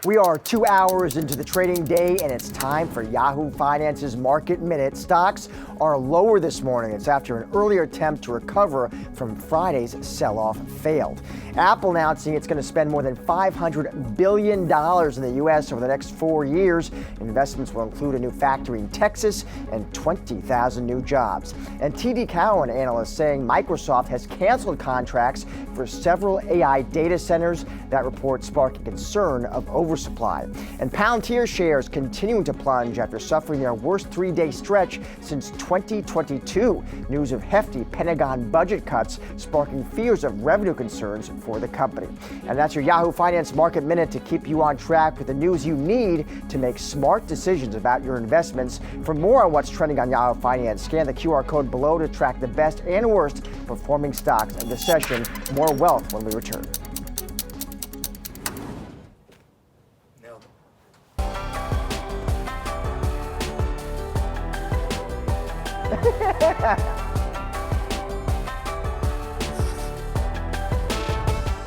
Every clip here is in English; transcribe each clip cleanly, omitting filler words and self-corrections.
We are 2 hours into the trading day, and it's time for Yahoo Finance's Market Minute. Stocks are lower this morning. It's after an earlier attempt to recover from Friday's sell-off failed. Apple announcing it's going to spend more than $500 billion in the U.S. over the next 4 years. Investments will include a new factory in Texas and 20,000 new jobs. And TD Cowen analysts saying Microsoft has canceled contracts for several AI data centers. That report sparking concern of oversupply. And Palantir shares continuing to plunge after suffering their worst 3-day stretch since 2022. News of hefty Pentagon budget cuts sparking fears of revenue concerns for the company. And that's your Yahoo Finance Market Minute to keep you on track with the news you need to make smart decisions about your investments. For more on what's trending on Yahoo Finance, scan the QR code below to track the best and worst performing stocks of the session. More wealth when we return.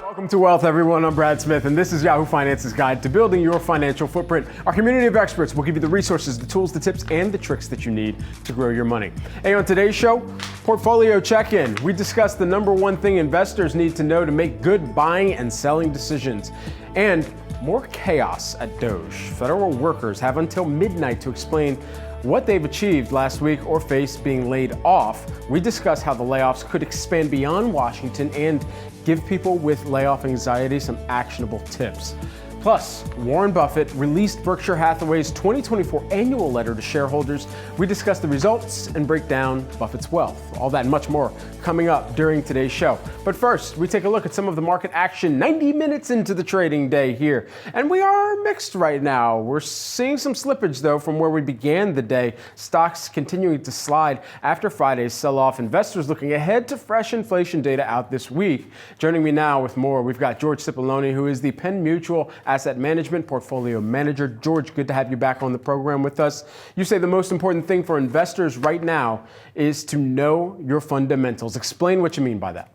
Welcome to Wealth, everyone. I'm Brad Smith, and this is Yahoo Finance's guide to building your financial footprint. Our community of experts will give you the resources, the tools, the tips, and the tricks that you need to grow your money. Hey, on today's show, Portfolio Check-In. We discuss the number one thing investors need to know to make good buying and selling decisions. And more chaos at DOGE. Federal workers have until midnight to explain what they've achieved last week or face being laid off. We discuss how the layoffs could expand beyond Washington and give people with layoff anxiety some actionable tips. Plus, Warren Buffett released Berkshire Hathaway's 2024 annual letter to shareholders. We discuss the results and break down Buffett's wealth. All that and much more coming up during today's show. But first, we take a look at some of the market action 90 minutes into the trading day here. And we are mixed right now. We're seeing some slippage, though, from where we began the day. Stocks continuing to slide after Friday's sell-off. Investors looking ahead to fresh inflation data out this week. Joining me now with more, we've got George Cipolloni, who is the Penn Mutual Asset Management Portfolio Manager. George, good to have you back on the program with us. You say the most important thing for investors right now is to know your fundamentals. Explain what you mean by that.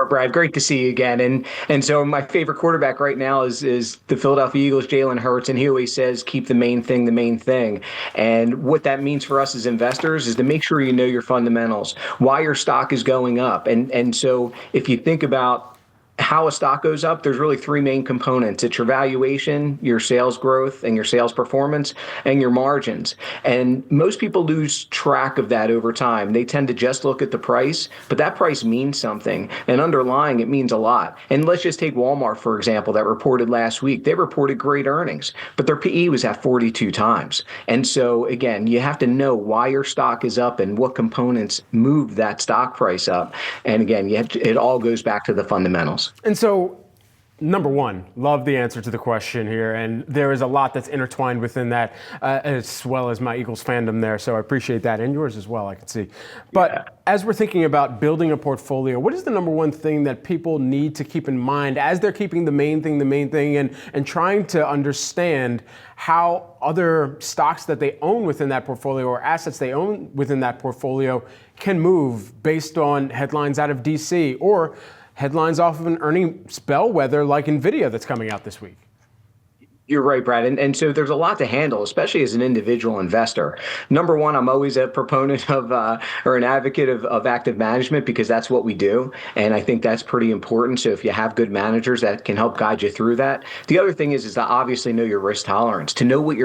Brad, great to see you again. And so my favorite quarterback right now is the Philadelphia Eagles, Jalen Hurts, and he always says, keep the main thing the main thing. And what that means for us as investors is to make sure you know your fundamentals, why your stock is going up. And so if you think about how a stock goes up, there's really three main components. It's your valuation, your sales growth, and your sales performance, and your margins. And most people lose track of that over time. They tend to just look at the price, but that price means something. And underlying, it means a lot. And let's just take Walmart, for example, that reported last week. They reported great earnings, but their PE was at 42 times. And so, again, you have to know why your stock is up and what components move that stock price up. And again, it all goes back to the fundamentals. And so, number one, love the answer to the question here, and there is a lot that's intertwined within that, as well as my Eagles fandom there, so I appreciate that, and yours as well, I can see. But as we're thinking about building a portfolio, what is the number one thing that people need to keep in mind as they're keeping the main thing, and trying to understand how other stocks that they own within that portfolio or assets they own within that portfolio can move based on headlines out of DC or headlines off of an earnings bellwether like Nvidia that's coming out this week? You're right, Brad. And so there's a lot to handle, especially as an individual investor. Number one, I'm always a proponent of or an advocate of active management because that's what we do. And I think that's pretty important. So if you have good managers that can help guide you through that. The other thing is to obviously know your risk tolerance, to know what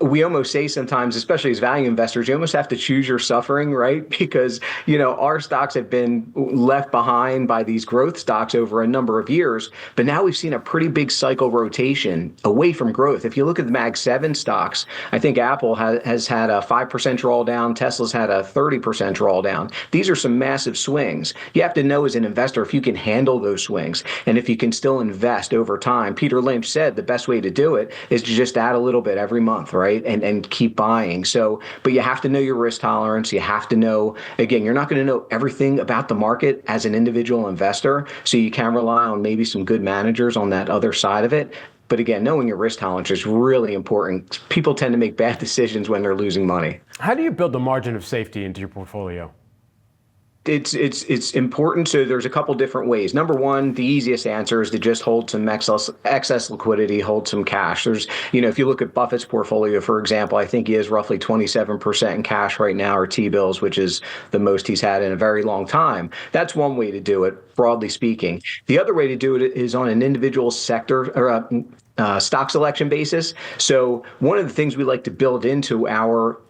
we almost say sometimes, especially as value investors, you almost have to choose your suffering, right? Because, our stocks have been left behind by these growth stocks over a number of years. But now we've seen a pretty big cycle rotation away from growth. If you look at the Mag 7 stocks, I think Apple has had a 5% drawdown. Tesla's had a 30% drawdown. These are some massive swings. You have to know as an investor if you can handle those swings and if you can still invest over time. Peter Lynch said the best way to do it is to just add a little bit every month, right? And keep buying. So, but you have to know your risk tolerance. You have to know, again, you're not going to know everything about the market as an individual investor. So you can rely on maybe some good managers on that other side of it. But again, knowing your risk tolerance is really important. People tend to make bad decisions when they're losing money. How do you build a margin of safety into your portfolio? It's important. So there's a couple different ways. Number one, the easiest answer is to just hold some excess liquidity, hold some cash. There's, if you look at Buffett's portfolio, for example, I think he has roughly 27% in cash right now, or T-bills, which is the most he's had in a very long time. That's one way to do it, broadly speaking. The other way to do it is on an individual sector or stock selection basis. So one of the things we like to build into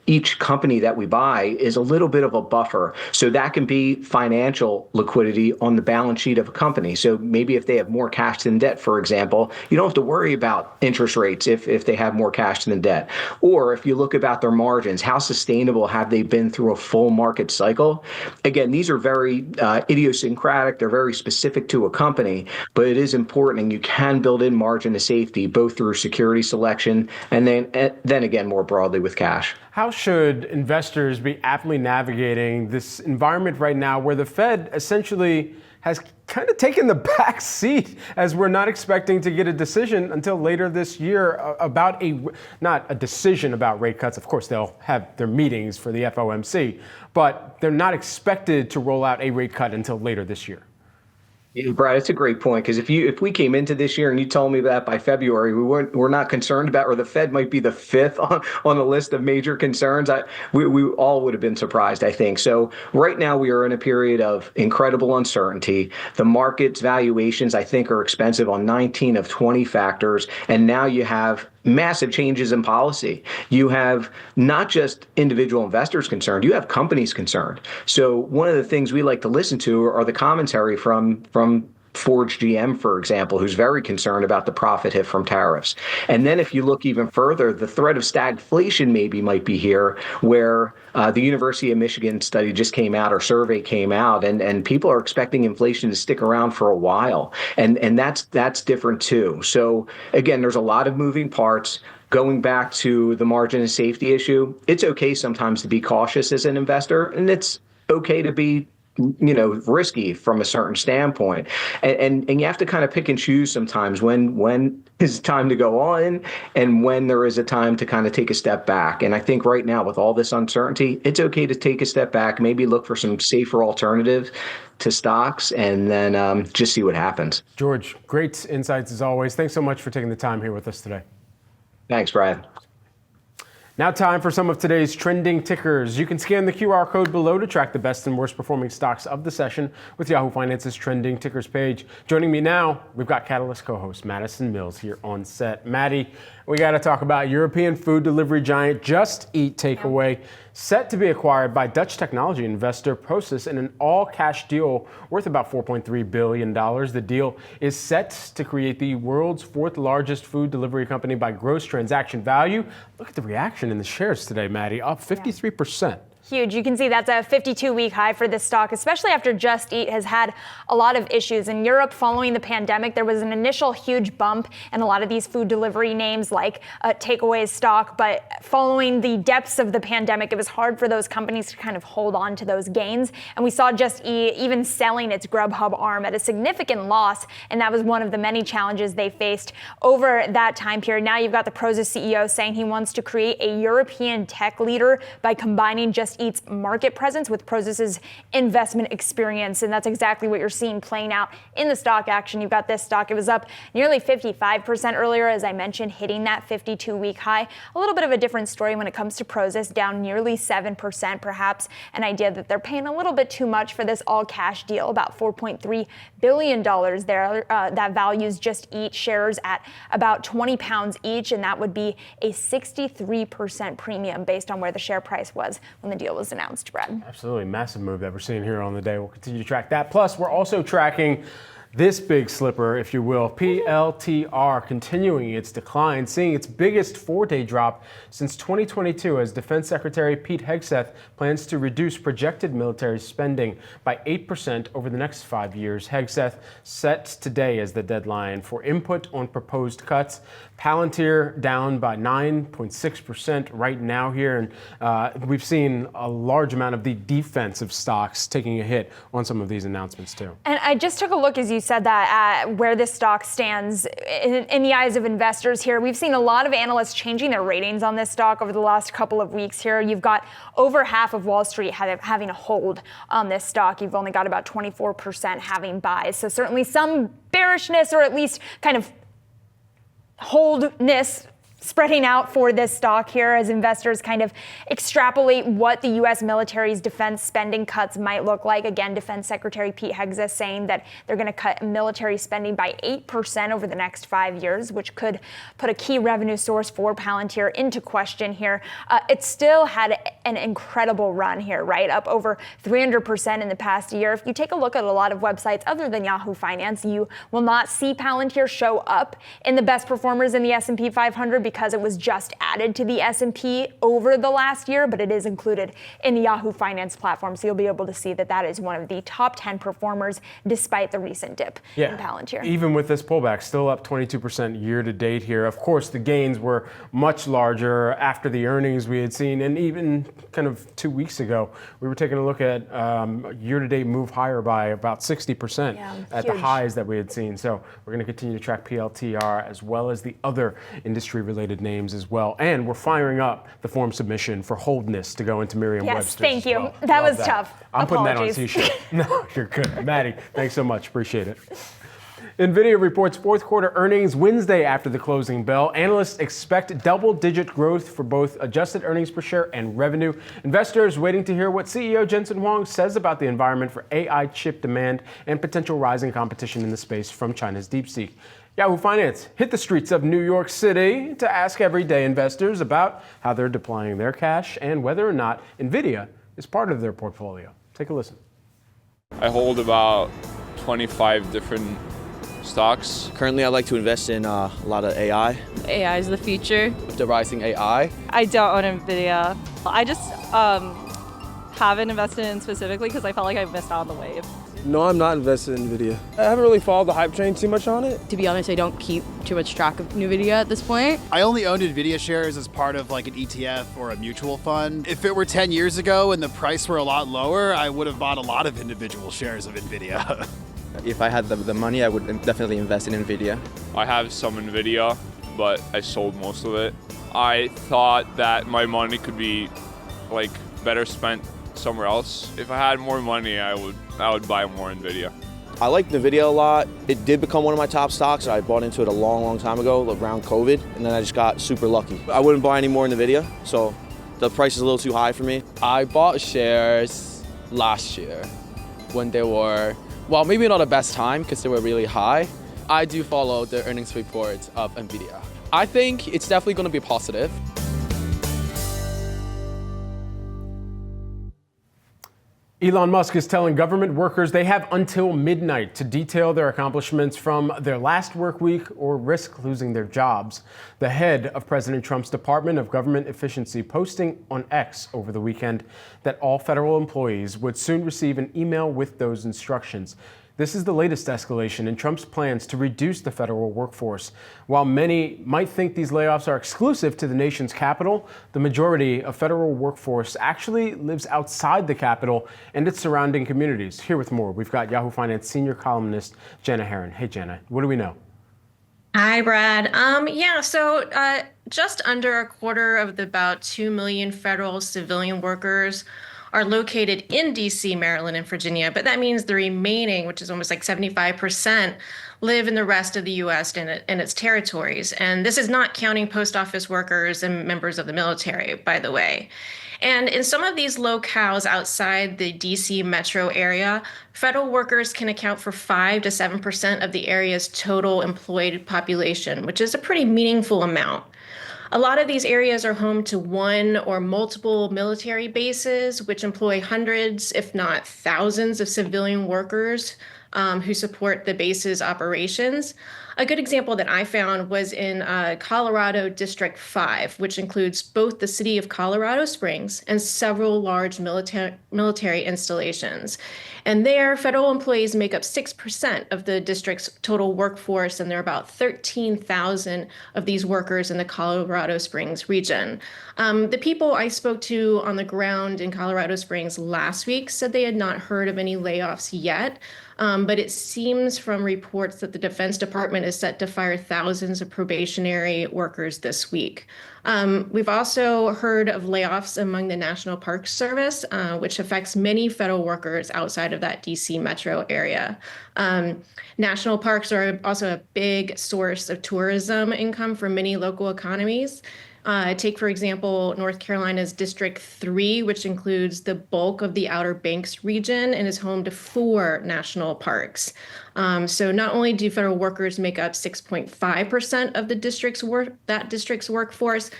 each company that we buy is a little bit of a buffer. So that can be financial liquidity on the balance sheet of a company. So maybe if they have more cash than debt, for example, you don't have to worry about interest rates if they have more cash than debt. Or if you look about their margins, how sustainable have they been through a full market cycle? Again, these are very idiosyncratic. They're very specific to a company, but it is important, and you can build in margin of safety both through security selection and then again more broadly with cash. How should investors be aptly navigating this environment right now where the Fed essentially has kind of taken the back seat, as we're not expecting to get a decision until later this year about not a decision about rate cuts. Of course, they'll have their meetings for the FOMC, but they're not expected to roll out a rate cut until later this year. Yeah, Brad, it's a great point, because if we came into this year and you told me that by February we're not concerned about, or the Fed might be the fifth on the list of major concerns, we all would have been surprised, I think. So right now we are in a period of incredible uncertainty. The market's valuations, I think, are expensive on 19 of 20 factors, and now you have massive changes in policy. You have not just individual investors concerned, you have companies concerned. So one of the things we like to listen to are the commentary from Ford's GM, for example, who's very concerned about the profit hit from tariffs. And then if you look even further, the threat of stagflation might be here, where the University of Michigan study just came out, or survey came out, and people are expecting inflation to stick around for a while. And that's different too. So again, there's a lot of moving parts. Going back to the margin of safety issue, it's okay sometimes to be cautious as an investor, and it's okay to be risky from a certain standpoint. And you have to kind of pick and choose sometimes when is time to go on and when there is a time to kind of take a step back. And I think right now, with all this uncertainty, it's okay to take a step back, maybe look for some safer alternatives to stocks, and then just see what happens. George, great insights as always. Thanks so much for taking the time here with us today. Thanks, Brad. Now time for some of today's trending tickers. You can scan the QR code below to track the best and worst performing stocks of the session with Yahoo Finance's trending tickers page. Joining me now, we've got Catalyst co-host Madison Mills here on set. Maddie, we got to talk about European food delivery giant Just Eat Takeaway, set to be acquired by Dutch technology investor Prosus in an all-cash deal worth about $4.3 billion. The deal is set to create the world's fourth largest food delivery company by gross transaction value. Look at the reaction in the shares today, Maddie, up 53%. Huge. You can see that's a 52-week high for this stock, especially after Just Eat has had a lot of issues. In Europe, following the pandemic, there was an initial huge bump in a lot of these food delivery names like Takeaway stock. But following the depths of the pandemic, it was hard for those companies to kind of hold on to those gains. And we saw Just Eat even selling its Grubhub arm at a significant loss. And that was one of the many challenges they faced over that time period. Now you've got the Prosus CEO saying he wants to create a European tech leader by combining Just Eat's market presence with Prosus's investment experience. And that's exactly what you're seeing playing out in the stock action. You've got this stock. It was up nearly 55% earlier, as I mentioned, hitting that 52-week high. A little bit of a different story when it comes to Prosus, down nearly 7%, perhaps an idea that they're paying a little bit too much for this all-cash deal, about $4.3 billion there. That values Just Eat shares at about £20 each, and that would be a 63% premium based on where the share price was when the deal was announced, Brad. Absolutely. Massive move that we're seeing here on the day. We'll continue to track that. Plus, we're also tracking this big slipper, if you will, PLTR, continuing its decline, seeing its biggest four-day drop since 2022 as Defense Secretary Pete Hegseth plans to reduce projected military spending by 8% over the next 5 years. Hegseth sets today as the deadline for input on proposed cuts. Palantir down by 9.6% right now here, and we've seen a large amount of the defensive stocks taking a hit on some of these announcements too. And I just took a look, as you said that where this stock stands in the eyes of investors here. We've seen a lot of analysts changing their ratings on this stock over the last couple of weeks here. You've got over half of Wall Street having a hold on this stock. You've only got about 24% having buys. So certainly some bearishness, or at least kind of holdness spreading out for this stock here as investors kind of extrapolate what the U.S. military's defense spending cuts might look like. Again, Defense Secretary Pete Hegseth saying that they're going to cut military spending by 8% over the next 5 years, which could put a key revenue source for Palantir into question here. It still had an incredible run here, right? Up over 300% in the past year. If you take a look at a lot of websites other than Yahoo Finance, you will not see Palantir show up in the best performers in the S&P 500 because it was just added to the S&P over the last year, but it is included in the Yahoo Finance platform. So you'll be able to see that that is one of the top 10 performers despite the recent dip in Palantir. Even with this pullback, still up 22% year to date here. Of course, the gains were much larger after the earnings we had seen, and even kind of 2 weeks ago, we were taking a look at year to date move higher by about 60% at huge. the highs that we had seen. So we're going to continue to track PLTR as well as the other industry-related names as well. And we're firing up the form submission for holdness to go into Merriam-Webster's. Yes, thank you. Well. That Love was tough. I'm putting that on a Apologies. t-shirt. No, you're good. Maddie, thanks so much. Appreciate it. Nvidia reports fourth quarter earnings Wednesday after the closing bell. Analysts expect double-digit growth for both adjusted earnings per share and revenue. Investors waiting to hear what CEO Jensen Huang says about the environment for AI chip demand and potential rising competition in the space from China's DeepSeek. Yahoo Finance hit the streets of New York City to ask everyday investors about how they're deploying their cash and whether or not Nvidia is part of their portfolio. Take a listen. I hold about 25 different stocks. Currently, I like to invest in a lot of AI. AI is the future. With the rising AI, I don't own Nvidia. I just haven't invested in specifically because I felt like I missed out on the wave. No, I'm not invested in Nvidia. I haven't really followed the hype train too much on it. To be honest, I don't keep too much track of Nvidia at this point. I only owned Nvidia shares as part of like an ETF or a mutual fund. If it were 10 years ago and the price were a lot lower, I would have bought a lot of individual shares of Nvidia. if I had the money, I would definitely invest in Nvidia. I have some Nvidia, but I sold most of it. I thought that my money could be like better spent somewhere else. If I had more money, I would buy more Nvidia. I like Nvidia a lot. It did become one of my top stocks. I bought into it a long time ago, around COVID, and then I just got super lucky. I wouldn't buy any more Nvidia, so the price is a little too high for me. I bought shares last year when they were, well, maybe not the best time because they were really high. I do follow the earnings reports of Nvidia. I think it's definitely going to be positive. Elon Musk is telling government workers they have until midnight to detail their accomplishments from their last work week or risk losing their jobs. The head of President Trump's Department of Government Efficiency posting on X over the weekend that all federal employees would soon receive an email with those instructions. This is the latest escalation in Trump's plans to reduce the federal workforce. While many might think these layoffs are exclusive to the nation's capital, the majority of federal workforce actually lives outside the capital and its surrounding communities. Here with more, we've got Yahoo Finance senior columnist Jenna Herron. Hey, Jenna, what do we know? Hi, Brad. So just under a quarter of the about 2 million federal civilian workers are located in D.C., Maryland, and Virginia, but that means the remaining, which is almost like 75%, live in the rest of the U.S. and its territories. And this is not counting post office workers and members of the military, by the way. And in some of these locales outside the D.C. metro area, federal workers can account for 5 to 7% of the area's total employed population, which is a pretty meaningful amount. A lot of these areas are home to one or multiple military bases, which employ hundreds, if not thousands, of civilian workers who support the base's operations. A good example that I found was in Colorado District 5, which includes both the city of Colorado Springs and several large military installations. And there, federal employees make up 6% of the district's total workforce, and there are about 13,000 of these workers in the Colorado Springs region. The people I spoke to on the ground in Colorado Springs last week said they had not heard of any layoffs yet. But it seems from reports that the Defense Department is set to fire thousands of probationary workers this week. We've also heard of layoffs among the National Park Service, which affects many federal workers outside of that DC metro area. National parks are also a big source of tourism income for many local economies. Take, for example, North Carolina's District 3, which includes the bulk of the Outer Banks region and is home to 4 national parks. So not only do federal workers make up 6.5% of the district's workforce,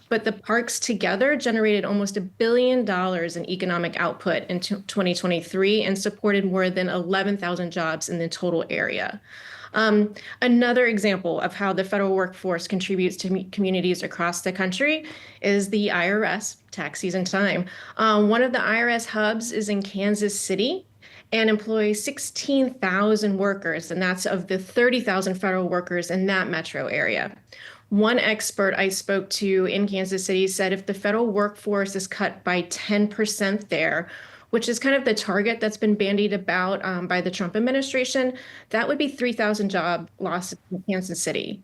but the parks together generated almost $1 billion in economic output in 2023 and supported more than 11,000 jobs in the total area. Another example of how the federal workforce contributes to communities across the country is the IRS, tax season time. One of the IRS hubs is in Kansas City and employs 16,000 workers, and that's of the 30,000 federal workers in that metro area. One expert I spoke to in Kansas City said if the federal workforce is cut by 10% there, which is kind of the target that's been bandied about by the Trump administration, that would be 3,000 job losses in Kansas City.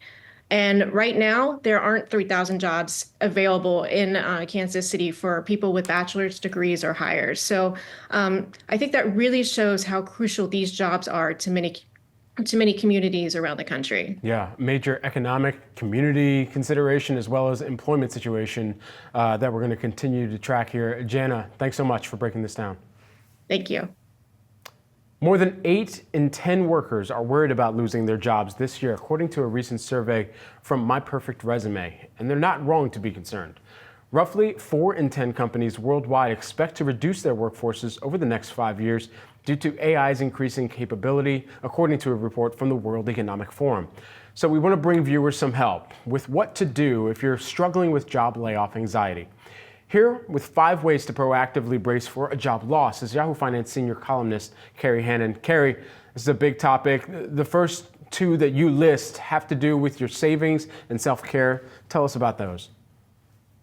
And right now, there aren't 3,000 jobs available in Kansas City for people with bachelor's degrees or higher. So I think that really shows how crucial these jobs are to many communities around the country. Yeah, major economic, community consideration, as well as employment situation that we're going to continue to track here. Jana, thanks so much for breaking this down. Thank you. More than 8 in 10 workers are worried about losing their jobs this year, according to a recent survey from My Perfect Resume. And they're not wrong to be concerned. Roughly 4 in 10 companies worldwide expect to reduce their workforces over the next 5 years due to AI's increasing capability, according to a report from the World Economic Forum. So we want to bring viewers some help with what to do if you're struggling with job layoff anxiety. Here with 5 ways to proactively brace for a job loss is Yahoo Finance senior columnist Carrie Hannon. Carrie, this is a big topic. The first 2 that you list have to do with your savings and self-care. Tell us about those.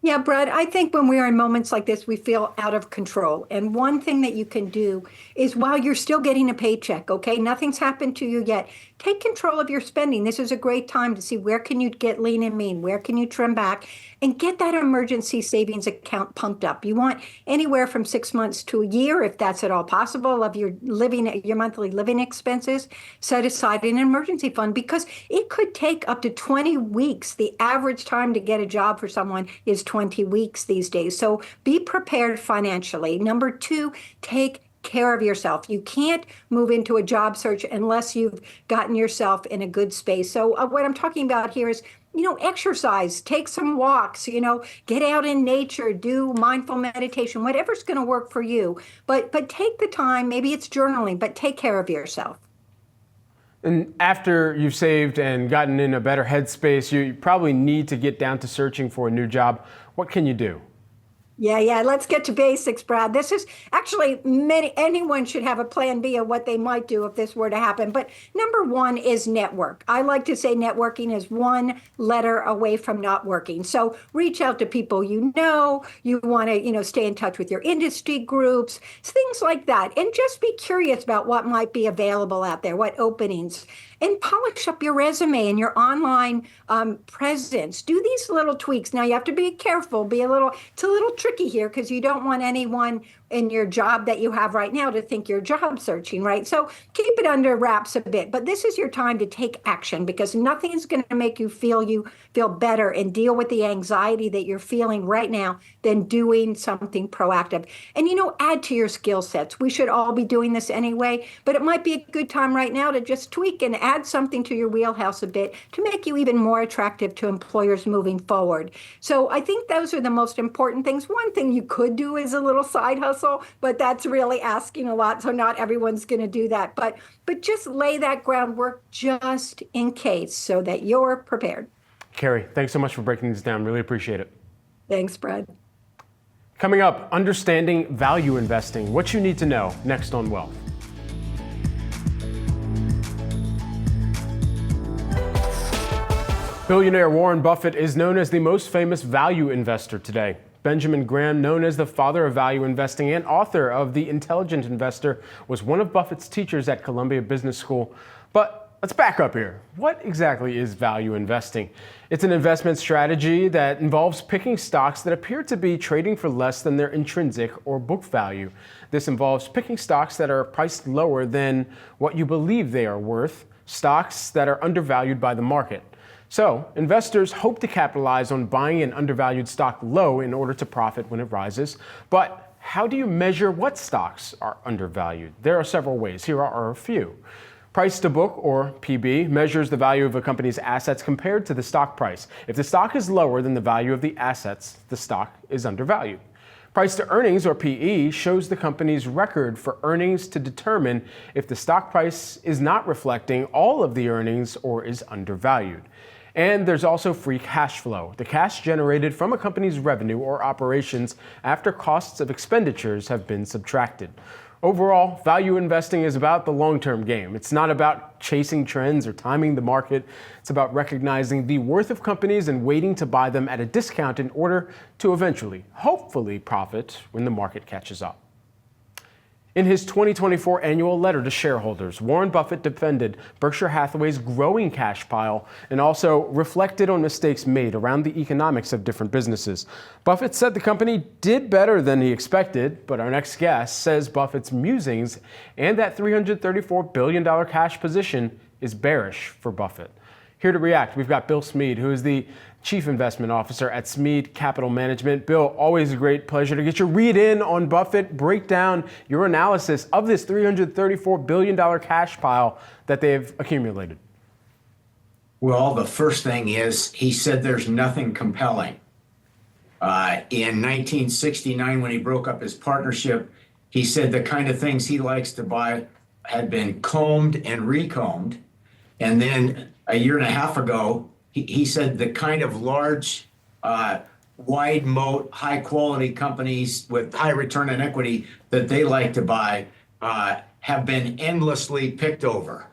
Yeah, Brad, I think when we are in moments like this, we feel out of control. And one thing that you can do is while you're still getting a paycheck, okay, nothing's happened to you yet, take control of your spending. This is a great time to see where can you get lean and mean, where can you trim back, and get that emergency savings account pumped up. You want anywhere from 6 months to a year, if that's at all possible, of your monthly living expenses set aside in an emergency fund, because it could take up to 20 weeks. The average time to get a job for someone is 20 weeks these days. So be prepared financially. Number 2, take care of yourself. You can't move into a job search unless you've gotten yourself in a good space. So what I'm talking about here is, exercise, take some walks, get out in nature, do mindful meditation, whatever's going to work for you. But take the time, maybe it's journaling, but take care of yourself. And after you've saved and gotten in a better headspace, you probably need to get down to searching for a new job. What can you do? Yeah. Let's get to basics, Brad. This is actually anyone should have a plan B of what they might do if this were to happen. But number 1 is network. I like to say networking is 1 letter away from not working. So reach out to people you want to, stay in touch with your industry groups, things like that. And just be curious about what might be available out there, what openings. And polish up your resume and your online presence. Do these little tweaks. Now, you have to be careful, it's a little tricky here because you don't want anyone in your job that you have right now to think you're job searching, right? So keep it under wraps a bit. But this is your time to take action because nothing is going to make you feel better and deal with the anxiety that you're feeling right now than doing something proactive. And, add to your skill sets. We should all be doing this anyway, but it might be a good time right now to just tweak and add something to your wheelhouse a bit to make you even more attractive to employers moving forward. So I think those are the most important things. One thing you could do is a little side hustle, but that's really asking a lot. So not everyone's going to do that, but just lay that groundwork just in case so that you're prepared. Carrie, thanks so much for breaking this down. Really appreciate it. Thanks, Brad. Coming up, understanding value investing, what you need to know next on Wealth. Billionaire Warren Buffett is known as the most famous value investor today. Benjamin Graham, known as the father of value investing and author of The Intelligent Investor, was one of Buffett's teachers at Columbia Business School. But let's back up here. What exactly is value investing? It's an investment strategy that involves picking stocks that appear to be trading for less than their intrinsic or book value. This involves picking stocks that are priced lower than what you believe they are worth, stocks that are undervalued by the market. So, investors hope to capitalize on buying an undervalued stock low in order to profit when it rises. But how do you measure what stocks are undervalued? There are several ways. Here are a few. Price to book, or PB, measures the value of a company's assets compared to the stock price. If the stock is lower than the value of the assets, the stock is undervalued. Price to earnings, or PE, shows the company's record for earnings to determine if the stock price is not reflecting all of the earnings or is undervalued. And there's also free cash flow, the cash generated from a company's revenue or operations after costs of expenditures have been subtracted. Overall, value investing is about the long-term game. It's not about chasing trends or timing the market. It's about recognizing the worth of companies and waiting to buy them at a discount in order to eventually, hopefully, profit when the market catches up. In his 2024 annual letter to shareholders, Warren Buffett defended Berkshire Hathaway's growing cash pile and also reflected on mistakes made around the economics of different businesses. Buffett said the company did better than he expected, but our next guest says Buffett's musings and that $334 billion cash position is bearish for Buffett. Here to react, we've got Bill Smead, who is the Chief Investment Officer at Smead Capital Management. Bill, always a great pleasure to get your read in on Buffett. Break down your analysis of this $334 billion cash pile that they've accumulated. Well, the first thing is he said there's nothing compelling. In 1969, when he broke up his partnership, he said the kind of things he likes to buy had been combed and recombed. And then a year and a half ago, he said the kind of large, wide moat, high quality companies with high return on equity that they like to buy have been endlessly picked over.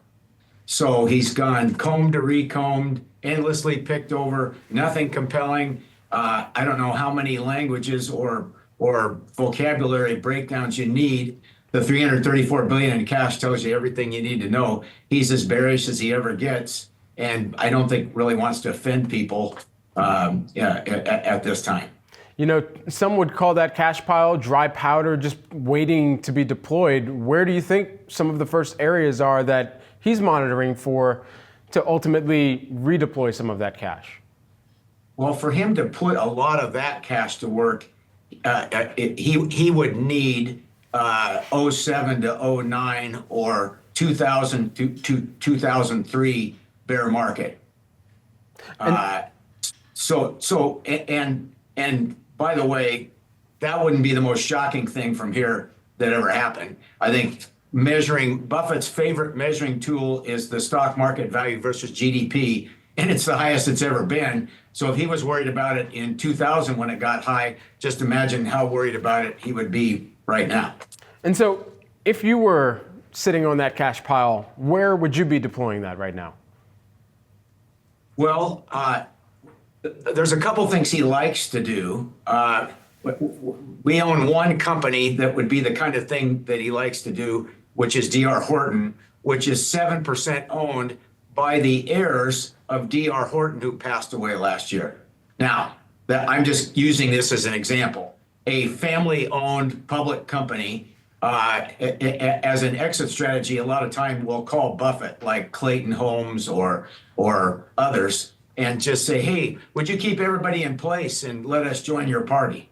So he's gone combed to recombed, endlessly picked over, nothing compelling. I don't know how many languages or vocabulary breakdowns you need. The $334 billion in cash tells you everything you need to know. He's as bearish as he ever gets, and I don't think really wants to offend people at this time. You know, some would call that cash pile dry powder, just waiting to be deployed. Where do you think some of the first areas are that he's monitoring for to ultimately redeploy some of that cash? Well, for him to put a lot of that cash to work, he would need 07 to 09 or 2000 to 2003 bear market. And by the way, that wouldn't be the most shocking thing from here that ever happened. I think Buffett's favorite measuring tool is the stock market value versus GDP, and it's the highest it's ever been. So if he was worried about it in 2000 when it got high, just imagine how worried about it he would be right now. And so if you were sitting on that cash pile, where would you be deploying that right now? Well, there's a couple things he likes to do. We own one company that would be the kind of thing that he likes to do, which is D.R. Horton, which is 7% owned by the heirs of D.R. Horton, who passed away last year. Now, I'm just using this as an example. A family-owned public company, as an exit strategy, a lot of time we'll call Buffett, like Clayton Homes or others, and just say, hey, would you keep everybody in place and let us join your party?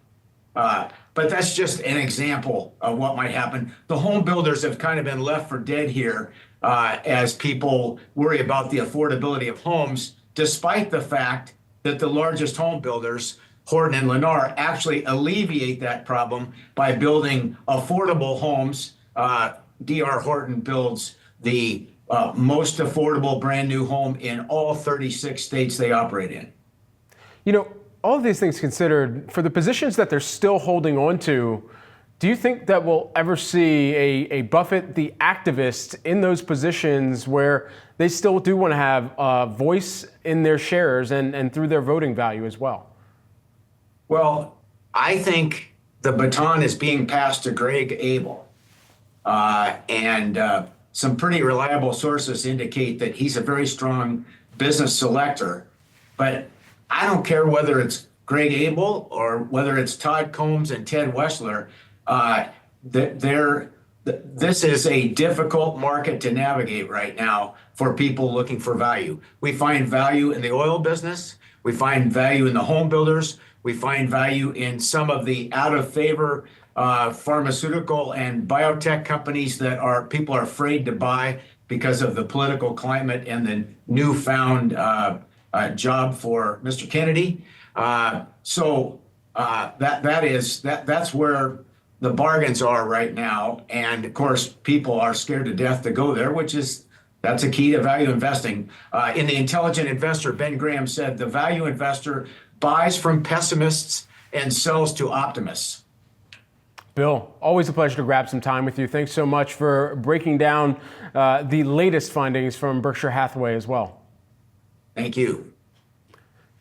But that's just an example of what might happen. The home builders have kind of been left for dead here as people worry about the affordability of homes, despite the fact that the largest home builders, Horton and Lennar, actually alleviate that problem by building affordable homes. D.R. Horton builds the most affordable brand new home in all 36 states they operate in. You know, all of these things considered, for the positions that they're still holding on to Do you think that we'll ever see a Buffett, the activist, in those positions where they still do want to have a voice in their shares and through their voting value as well? Well, I think the baton is being passed to Greg Abel. And some pretty reliable sources indicate that he's a very strong business selector. But I don't care whether it's Greg Abel or whether it's Todd Combs and Ted Weschler. This is a difficult market to navigate right now for people looking for value. We find value in the oil business. We find value in the home builders. We find value in some of the out of favor pharmaceutical and biotech companies that people are afraid to buy because of the political climate and the newfound job for Mr. Kennedy. So that's where the bargains are right now. And of course, people are scared to death to go there, that's a key to value investing. In The Intelligent Investor, Ben Graham said, the value investor buys from pessimists and sells to optimists. Bill, always a pleasure to grab some time with you. Thanks so much for breaking down the latest findings from Berkshire Hathaway as well. Thank you.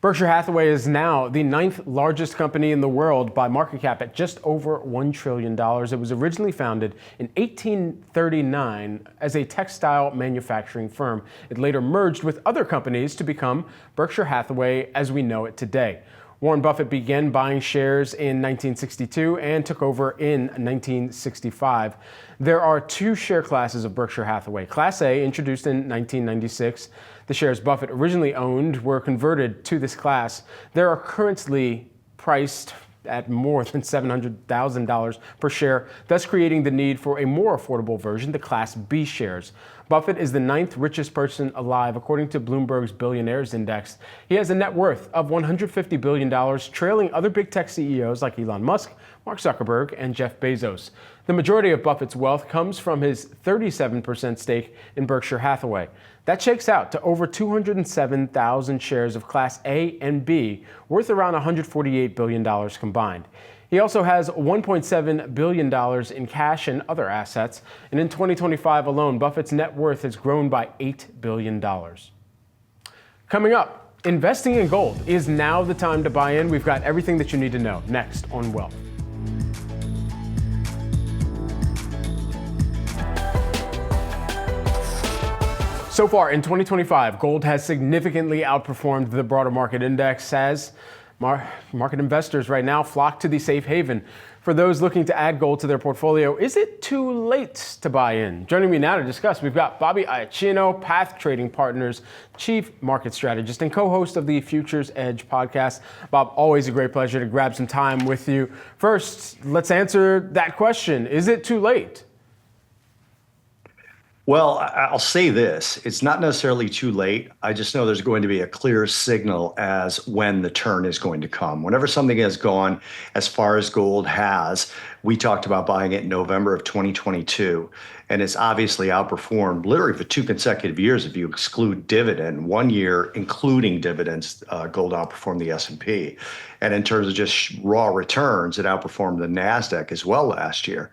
Berkshire Hathaway is now the 9th largest company in the world by market cap at just over $1 trillion. It was originally founded in 1839 as a textile manufacturing firm. It later merged with other companies to become Berkshire Hathaway as we know it today. Warren Buffett began buying shares in 1962 and took over in 1965. There are two share classes of Berkshire Hathaway. Class A, introduced in 1996. The shares Buffett originally owned were converted to this class. They are currently priced at more than $700,000 per share, thus creating the need for a more affordable version, the Class B shares. Buffett is the 9th richest person alive, according to Bloomberg's Billionaires Index. He has a net worth of $150 billion, trailing other big tech CEOs like Elon Musk, Mark Zuckerberg, and Jeff Bezos. The majority of Buffett's wealth comes from his 37% stake in Berkshire Hathaway. That shakes out to over 207,000 shares of Class A and B, worth around $148 billion combined. He also has $1.7 billion in cash and other assets, and in 2025 alone, Buffett's net worth has grown by $8 billion. Coming up, investing in gold. Is now the time to buy in? We've got everything that you need to know next on Wealth. So far in 2025, gold has significantly outperformed the broader market index as market investors right now flock to the safe haven. For those looking to add gold to their portfolio, is it too late to buy in? Joining me now to discuss, we've got Bobby Iacchino, Path Trading Partners, Chief Market Strategist and co-host of the Futures Edge podcast. Bob, always a great pleasure to grab some time with you. First, let's answer that question. Is it too late? Well, I'll say this. It's not necessarily too late. I just know there's going to be a clear signal as when the turn is going to come. Whenever something has gone as far as gold has, we talked about buying it in November of 2022, and it's obviously outperformed literally for 2 consecutive years. If you exclude dividend, 1 year, including dividends, gold outperformed the S&P. And in terms of just raw returns, it outperformed the NASDAQ as well last year.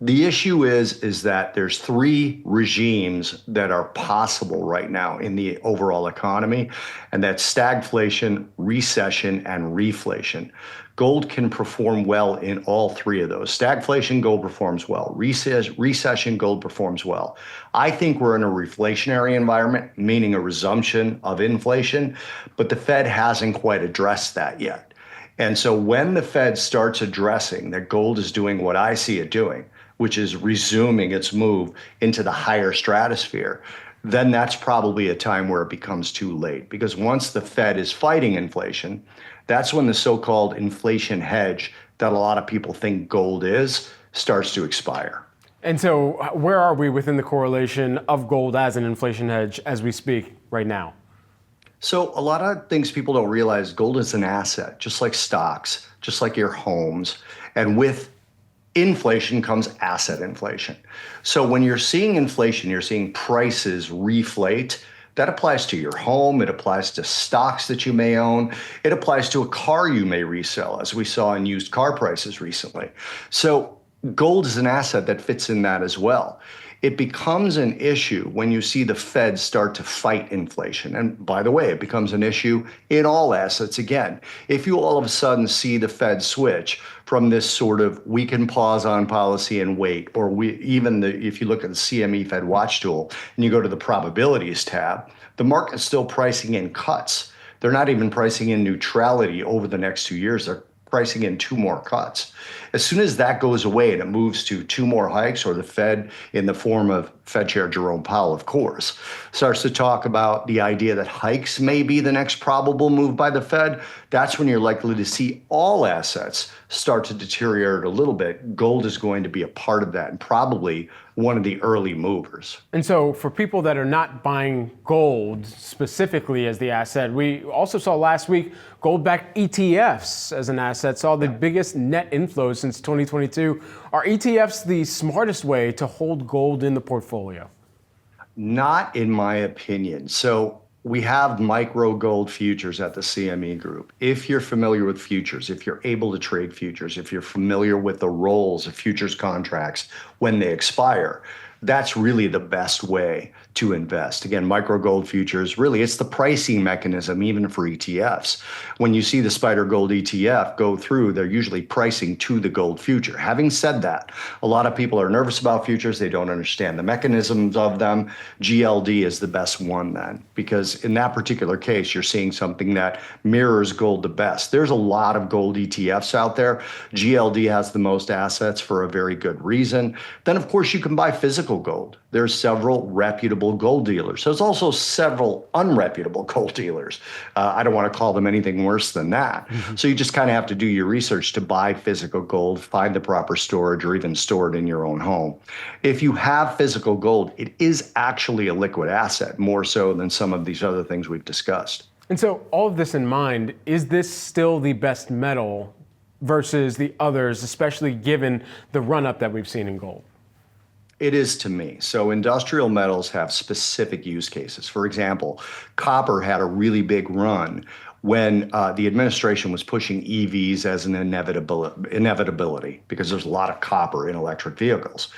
The issue is that there's 3 regimes that are possible right now in the overall economy, and that's stagflation, recession, and reflation. Gold can perform well in all 3 of those. Stagflation, gold performs well. Recession, gold performs well. I think we're in a reflationary environment, meaning a resumption of inflation, but the Fed hasn't quite addressed that yet. And so when the Fed starts addressing that gold is doing what I see it doing, which is resuming its move into the higher stratosphere, then that's probably a time where it becomes too late. Because once the Fed is fighting inflation, that's when the so-called inflation hedge that a lot of people think gold is starts to expire. And so where are we within the correlation of gold as an inflation hedge as we speak right now? So a lot of things people don't realize, gold is an asset, just like stocks, just like your homes. And with inflation comes asset inflation. So when you're seeing inflation, you're seeing prices reflate. That applies to your home. It applies to stocks that you may own. It applies to a car you may resell, as we saw in used car prices recently. So gold is an asset that fits in that as well. It becomes an issue when you see the Fed start to fight inflation. And by the way, it becomes an issue in all assets again. If you all of a sudden see the Fed switch from this sort of we can pause on policy and wait, or if you look at the CME Fed Watch tool and you go to the probabilities tab, the market's still pricing in cuts. They're not even pricing in neutrality over the next 2 years. They're pricing in 2 more cuts. As soon as that goes away and it moves to 2 more hikes, or the Fed, in the form of Fed Chair Jerome Powell, of course, starts to talk about the idea that hikes may be the next probable move by the Fed, that's when you're likely to see all assets start to deteriorate a little bit. Gold is going to be a part of that and probably one of the early movers. And so for people that are not buying gold specifically as the asset, we also saw last week gold-backed ETFs as an asset saw the biggest net inflows since 2022. Are ETFs the smartest way to hold gold in the portfolio? Not in my opinion. So we have micro gold futures at the CME Group. If you're familiar with futures, if you're able to trade futures, if you're familiar with the roles of futures contracts when they expire, that's really the best way to invest. Again, micro gold futures, really, it's the pricing mechanism even for ETFs. When you see the Spider Gold ETF go through, they're usually pricing to the gold future. Having said that, a lot of people are nervous about futures. They don't understand the mechanisms of them. GLD is the best one then, because in that particular case, you're seeing something that mirrors gold the best. There's a lot of gold ETFs out there. GLD has the most assets for a very good reason. Then, of course, you can buy physical gold. There's several reputable gold dealers. There's also several unreputable gold dealers. I don't want to call them anything worse than that. So you just kind of have to do your research to buy physical gold, find the proper storage, or even store it in your own home. If you have physical gold, it is actually a liquid asset, more so than some of these other things we've discussed. And so all of this in mind, is this still the best metal versus the others, especially given the run-up that we've seen in gold? It is to me. So industrial metals have specific use cases. For example, copper had a really big run when the administration was pushing EVs as an inevitability because there's a lot of copper in electric vehicles.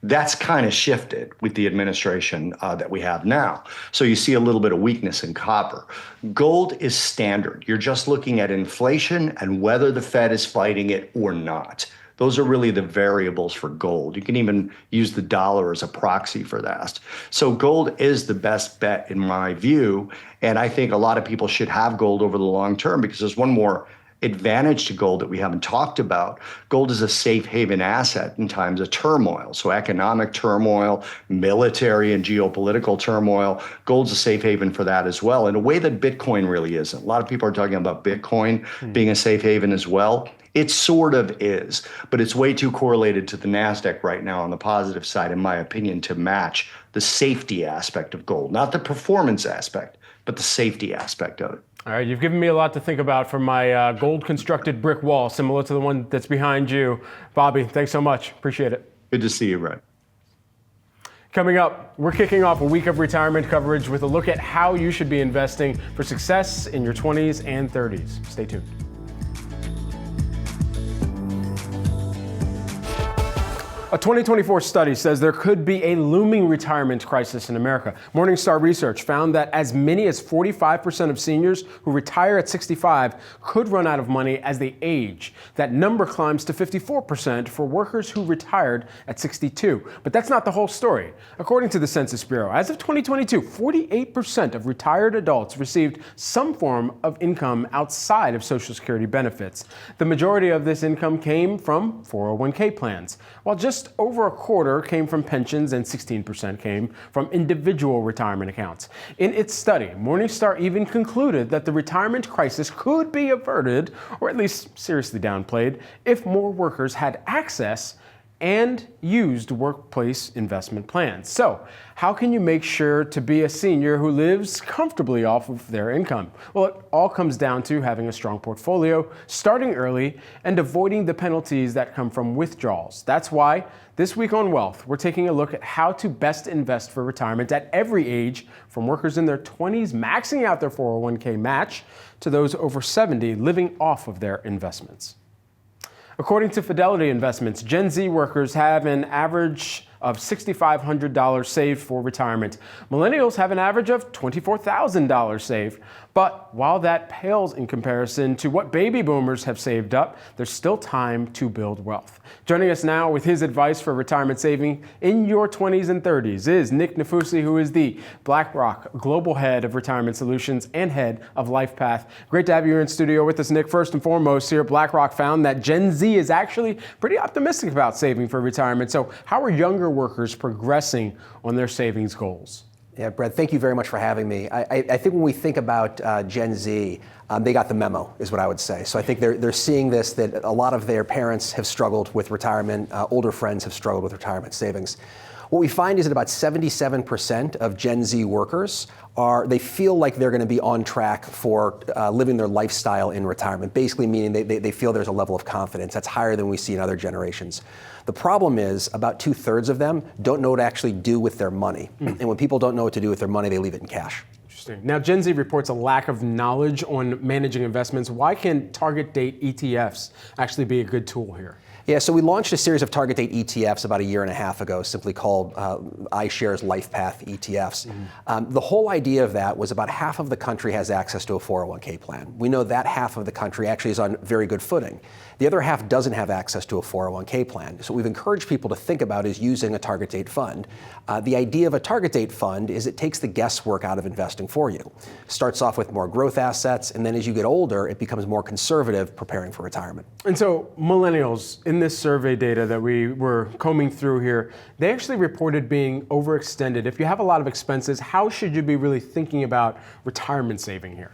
That's kind of shifted with the administration that we have now. So you see a little bit of weakness in copper. Gold is standard. You're just looking at inflation and whether the Fed is fighting it or not. Those are really the variables for gold. You can even use the dollar as a proxy for that. So gold is the best bet in my view. And I think a lot of people should have gold over the long term because there's one more advantage to gold that we haven't talked about. Gold is a safe haven asset in times of turmoil. So economic turmoil, military and geopolitical turmoil, gold's a safe haven for that as well, in a way that Bitcoin really isn't. A lot of people are talking about Bitcoin being a safe haven as well. It sort of is, but it's way too correlated to the NASDAQ right now on the positive side, in my opinion, to match the safety aspect of gold, not the performance aspect, but the safety aspect of it. All right, you've given me a lot to think about for my gold-constructed brick wall, similar to the one that's behind you. Bobby, thanks so much. Appreciate it. Good to see you, Brad. Coming up, we're kicking off a week of retirement coverage with a look at how you should be investing for success in your 20s and 30s. Stay tuned. A 2024 study says there could be a looming retirement crisis in America. Morningstar Research found that as many as 45% of seniors who retire at 65 could run out of money as they age. That number climbs to 54% for workers who retired at 62. But that's not the whole story. According to the Census Bureau, as of 2022, 48% of retired adults received some form of income outside of Social Security benefits. The majority of this income came from 401k plans, while just over a quarter came from pensions and 16% came from individual retirement accounts. In its study, Morningstar even concluded that the retirement crisis could be averted, or at least seriously downplayed, if more workers had access and used workplace investment plans. So, how can you make sure to be a senior who lives comfortably off of their income? Well, it all comes down to having a strong portfolio, starting early, and avoiding the penalties that come from withdrawals. That's why this week on Wealth, we're taking a look at how to best invest for retirement at every age, from workers in their 20s maxing out their 401k match to those over 70 living off of their investments. According to Fidelity Investments, Gen Z workers have an average of $6,500 saved for retirement. Millennials have an average of $24,000 saved. But while that pales in comparison to what baby boomers have saved up, there's still time to build wealth. Joining us now with his advice for retirement saving in your 20s and 30s is Nick Nafusi, who is the BlackRock Global Head of Retirement Solutions and Head of LifePath. Great to have you here in studio with us, Nick. First and foremost, here BlackRock found that Gen Z is actually pretty optimistic about saving for retirement. So how are younger workers progressing on their savings goals? Yeah, Brett, thank you very much for having me. I think when we think about Gen Z, they got the memo, is what I would say. So I think they're seeing this, that a lot of their parents have struggled with retirement, older friends have struggled with retirement savings. What we find is that about 77% of Gen Z workers they feel like they're going to be on track for living their lifestyle in retirement, basically meaning they feel there's a level of confidence that's higher than we see in other generations. The problem is about 2/3 of them don't know what to actually do with their money. And when people don't know what to do with their money, they leave it in cash. Interesting. Now, Gen Z reports a lack of knowledge on managing investments. Why can target date ETFs actually be a good tool here? Yeah, so we launched a series of target date ETFs about a year and a half ago, simply called iShares LifePath ETFs. The whole idea of that was about half of the country has access to a 401k plan. We know that half of the country actually is on very good footing. The other half doesn't have access to a 401k plan. So what we've encouraged people to think about is using a target date fund. The idea of a target date fund is it takes the guesswork out of investing for you. Starts off with more growth assets, and then as you get older, it becomes more conservative, preparing for retirement. And so millennials, in this survey data that we were combing through here, they actually reported being overextended. If you have a lot of expenses, how should you be really thinking about retirement saving here?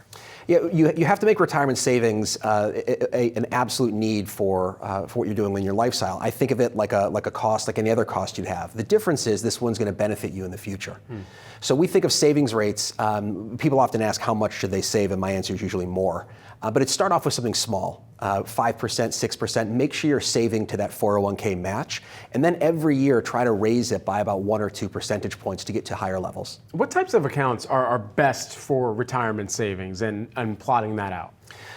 Yeah, you have to make retirement savings an absolute need for what you're doing in your lifestyle. I think of it like a cost, like any other cost you'd have. The difference is this one's going to benefit you in the future. So we think of savings rates. People often ask how much should they save, and my answer is usually more. But it start off with something small, 5%, 6%. Make sure you're saving to that 401k match, and then every year try to raise it by about 1 or 2 percentage points to get to higher levels. What types of accounts are best for retirement savings and plotting that out?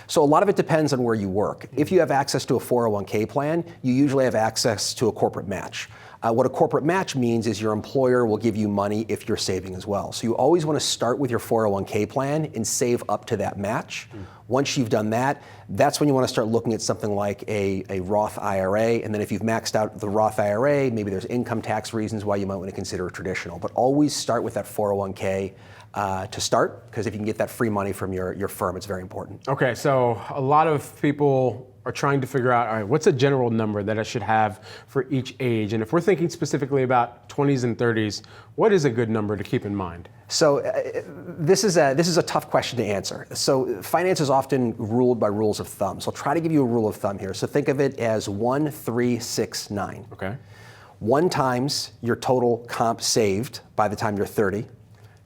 So a lot of it depends on where you work. If you have access to a 401k plan, you usually have access to a corporate match. What a corporate match means is your employer will give you money if you're saving as well. So you always want to start with your 401k plan and save up to that match. Once you've done that, that's when you want to start looking at something like a Roth IRA. And then if you've maxed out the Roth IRA, maybe there's income tax reasons why you might want to consider a traditional. But always start with that 401k to start, because if you can get that free money from your firm, it's very important. Okay, so a lot of people are trying to figure out, all right, what's a general number that I should have for each age? And if we're thinking specifically about 20s and 30s, what is a good number to keep in mind? So this is a tough question to answer. So finance is often ruled by rules of thumb. So I'll try to give you a rule of thumb here. So think of it as 1, 3, 6, 9. Okay. 1 times your total comp saved by the time you're 30,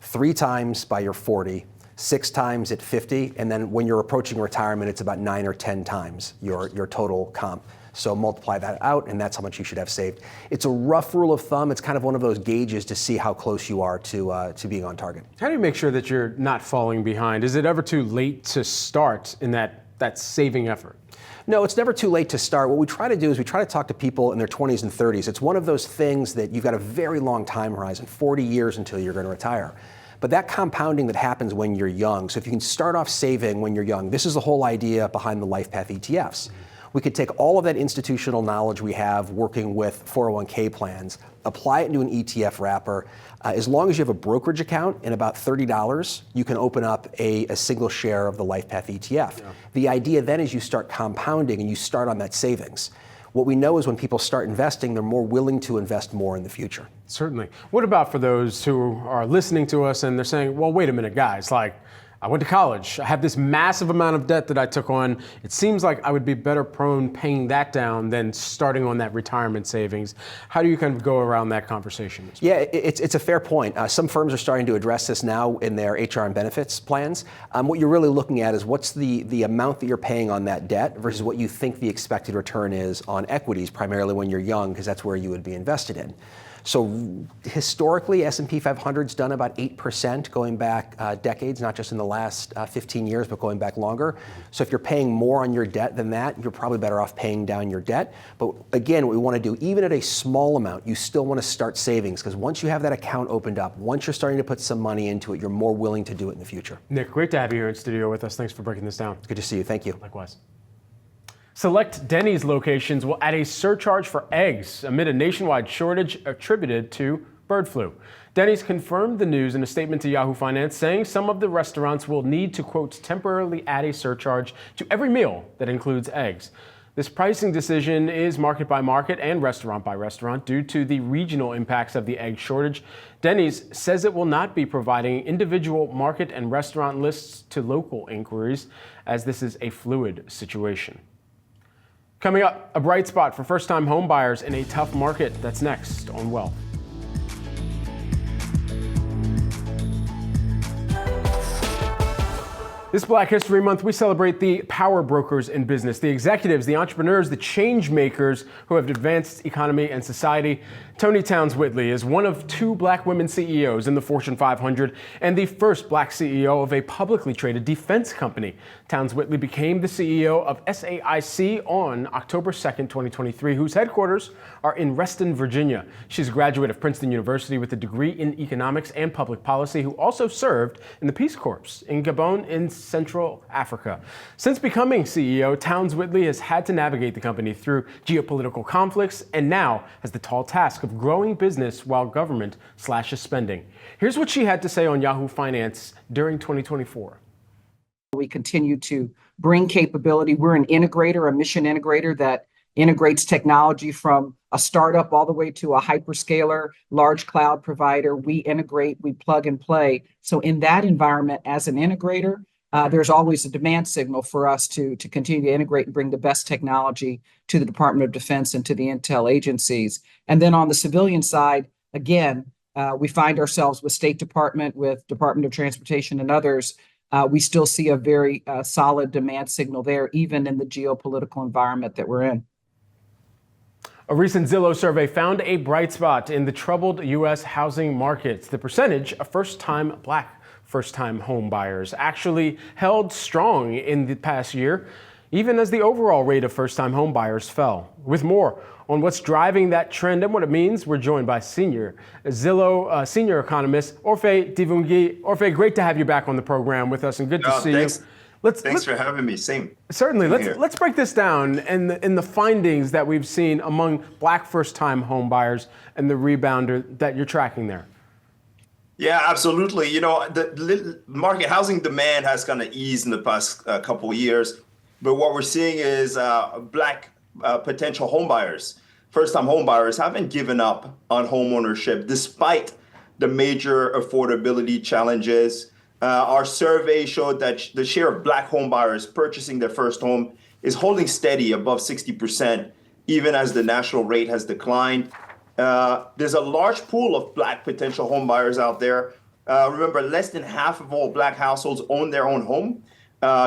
3 times by your 40, 6 times at 50, and then when you're approaching retirement, it's about 9 or 10 times your total comp. So multiply that out, and that's how much you should have saved. It's a rough rule of thumb. It's kind of one of those gauges to see how close you are to being on target. How do you make sure that you're not falling behind? Is it ever too late to start in that saving effort? No, it's never too late to start. What we try to do is we try to talk to people in their 20s and 30s. It's one of those things that you've got a very long time horizon, 40 years until you're going to retire. But that compounding that happens when you're young, so if you can start off saving when you're young, this is the whole idea behind the LifePath ETFs. We could take all of that institutional knowledge we have working with 401k plans, apply it into an ETF wrapper. As long as you have a brokerage account and about $30, you can open up a single share of the LifePath ETF. Yeah. The idea then is you start compounding and you start on that savings. What we know is when people start investing, they're more willing to invest more in the future. Certainly. What about for those who are listening to us and they're saying, well, wait a minute, guys, like, I went to college. I have this massive amount of debt that I took on. It seems like I would be better prone paying that down than starting on that retirement savings. How do you kind of go around that conversation? Yeah, it's a fair point. Some firms are starting to address this now in their HR and benefits plans. What you're really looking at is what's the amount that you're paying on that debt versus what you think the expected return is on equities, primarily when you're young, because that's where you would be invested in. So historically, S&P 500's done about 8% going back decades, not just in the last 15 years, but going back longer. So if you're paying more on your debt than that, you're probably better off paying down your debt. But again, what we want to do, even at a small amount, you still want to start savings, because once you have that account opened up, once you're starting to put some money into it, you're more willing to do it in the future. Nick, great to have you here in studio with us. Thanks for breaking this down. Good to see you. Thank you. Likewise. Select Denny's locations will add a surcharge for eggs amid a nationwide shortage attributed to bird flu. Denny's confirmed the news in a statement to Yahoo Finance, saying some of the restaurants will need to, quote, temporarily add a surcharge to every meal that includes eggs. This pricing decision is market by market and restaurant by restaurant due to the regional impacts of the egg shortage. Denny's says it will not be providing individual market and restaurant lists to local inquiries, as this is a fluid situation. Coming up, a bright spot for first-time home buyers in a tough market. That's next on Wealth. This Black History Month, we celebrate the power brokers in business, the executives, the entrepreneurs, the change makers who have advanced economy and society. Toni Townes-Whitley is one of 2 black women CEOs in the Fortune 500 and the first black CEO of a publicly traded defense company. Townes-Whitley became the CEO of SAIC on October 2nd, 2023, whose headquarters are in Reston, Virginia. She's a graduate of Princeton University with a degree in economics and public policy, who also served in the Peace Corps in Gabon in Central Africa. Since becoming CEO, Townes-Whitley has had to navigate the company through geopolitical conflicts and now has the tall task of growing business while government slashes spending. Here's what she had to say on Yahoo Finance during 2024. We continue to bring capability. We're an integrator, a mission integrator that integrates technology from a startup all the way to a hyperscaler, large cloud provider. We integrate, we plug and play. So in that environment, as an integrator, there's always a demand signal for us to continue to integrate and bring the best technology to the Department of Defense and to the intel agencies. And then on the civilian side, again, we find ourselves with State Department, with Department of Transportation and others. We still see a very solid demand signal there, even in the geopolitical environment that we're in. A recent Zillow survey found a bright spot in the troubled U.S. housing markets. The percentage of first-time home buyers actually held strong in the past year, even as the overall rate of first-time home buyers fell. With more on what's driving that trend and what it means, we're joined by Zillow senior economist Orphe Divounguy. Orphe, great to have you back on the program with us, and good to see you. Thanks for having me. Same. Certainly. Let's break this down in the findings that we've seen among black first-time home buyers and the rebounder that you're tracking there. Yeah, absolutely. You know, the market housing demand has kind of eased in the past couple of years, but what we're seeing is black potential home buyers, first-time home buyers, haven't given up on home ownership despite the major affordability challenges. Our survey showed that the share of black home buyers purchasing their first home is holding steady above 60%, even as the national rate has declined. There's a large pool of black potential home buyers out there. Remember, less than half of all black households own their own home,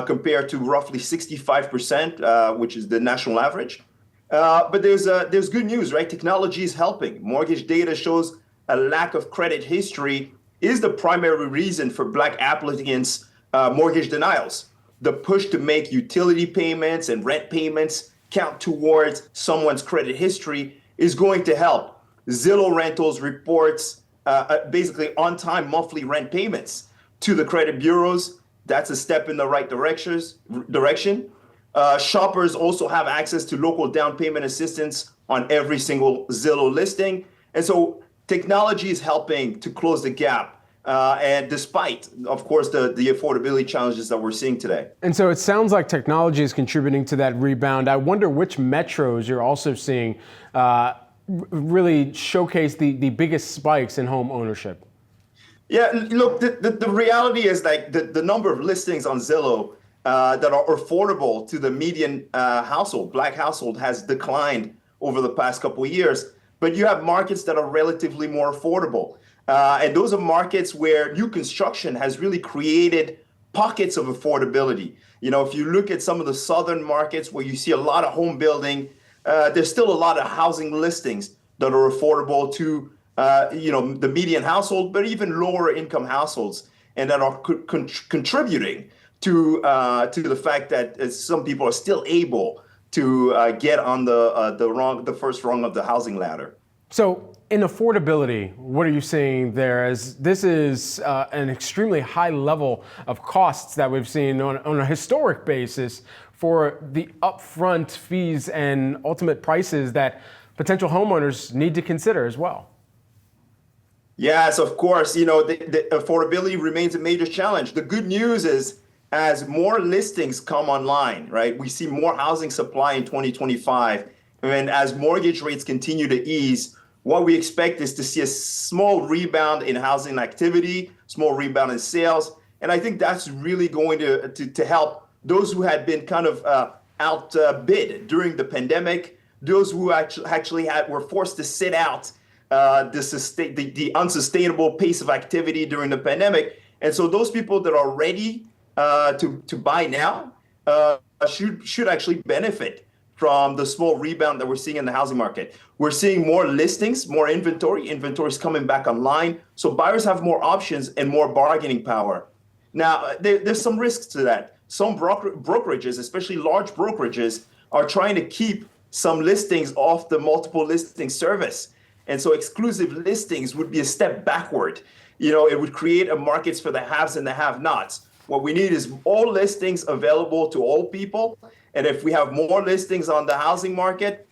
compared to roughly 65%, which is the national average. But there's good news, right? Technology is helping. Mortgage data shows a lack of credit history is the primary reason for black applicants' mortgage denials. The push to make utility payments and rent payments count towards someone's credit history is going to help. Zillow Rentals reports basically on-time monthly rent payments to the credit bureaus. That's a step in the right direction. Shoppers also have access to local down payment assistance on every single Zillow listing. And so technology is helping to close the gap. And despite, of course, the affordability challenges that we're seeing today. And so it sounds like technology is contributing to that rebound. I wonder which metros you're also seeing really showcase the biggest spikes in home ownership. Yeah, look, the reality is like the number of listings on Zillow that are affordable to the median household, black household, has declined over the past couple of years. But you have markets that are relatively more affordable. And those are markets where new construction has really created pockets of affordability. You know, if you look at some of the southern markets where you see a lot of home building, there's still a lot of housing listings that are affordable to the median household, but even lower income households, and that are contributing to the fact that some people are still able to get on the first rung of the housing ladder. So in affordability, what are you seeing there? As this is an extremely high level of costs that we've seen on a historic basis for the upfront fees and ultimate prices that potential homeowners need to consider as well. Yes, of course. The affordability remains a major challenge. The good news is, as more listings come online, right, we see more housing supply in 2025. And as mortgage rates continue to ease, what we expect is to see a small rebound in housing activity, small rebound in sales. And I think that's really going to help those who had been kind of outbid during the pandemic, those who actually were forced to sit out the unsustainable pace of activity during the pandemic. And so those people that are ready to buy now should actually benefit from the small rebound that we're seeing in the housing market. We're seeing more listings, more inventory is coming back online. So buyers have more options and more bargaining power. Now, there's some risks to that. Some brokerages, especially large brokerages, are trying to keep some listings off the multiple listing service. And so exclusive listings would be a step backward. It would create a markets for the haves and the have-nots. What we need is all listings available to all people. And if we have more listings on the housing market,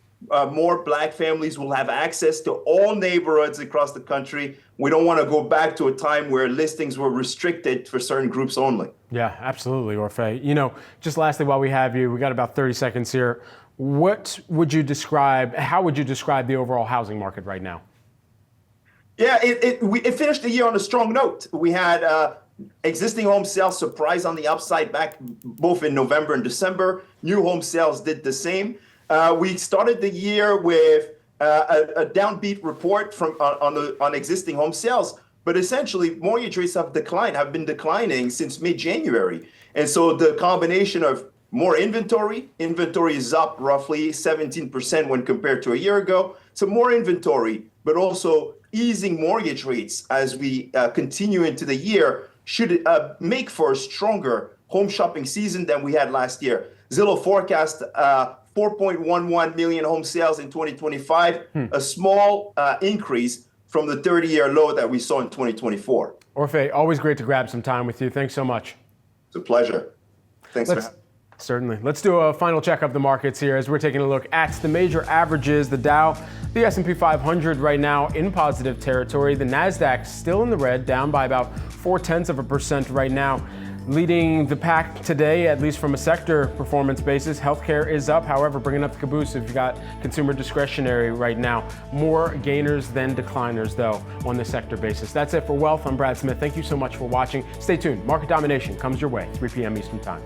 more Black families will have access to all neighborhoods across the country. We don't want to go back to a time where listings were restricted for certain groups only. Yeah, absolutely, Orphe. Just lastly, while we have you, we got about 30 seconds here. How would you describe the overall housing market right now? Yeah, it finished the year on a strong note. We had existing home sales surprise on the upside back both in November and December. New home sales did the same. We started the year with a downbeat report on existing home sales, but essentially mortgage rates have been declining since mid-January. And so the combination of more inventory is up roughly 17% when compared to a year ago. So more inventory, but also easing mortgage rates as we continue into the year should make for a stronger home shopping season than we had last year. Zillow forecast 4.11 million home sales in 2025, a small increase from the 30-year low that we saw in 2024. Orphe, always great to grab some time with you. Thanks so much. It's a pleasure. Thanks for having me. Certainly. Let's do a final check of the markets here as we're taking a look at the major averages. The Dow, the S&P 500 right now in positive territory. The NASDAQ still in the red, down by about 0.4% right now. Leading the pack today, at least from a sector performance basis, healthcare is up. However, bringing up the caboose, if you've got consumer discretionary right now. More gainers than decliners, though, on the sector basis. That's it for Wealth. I'm Brad Smith. Thank you so much for watching. Stay tuned. Market Domination comes your way, 3 p.m. Eastern Time.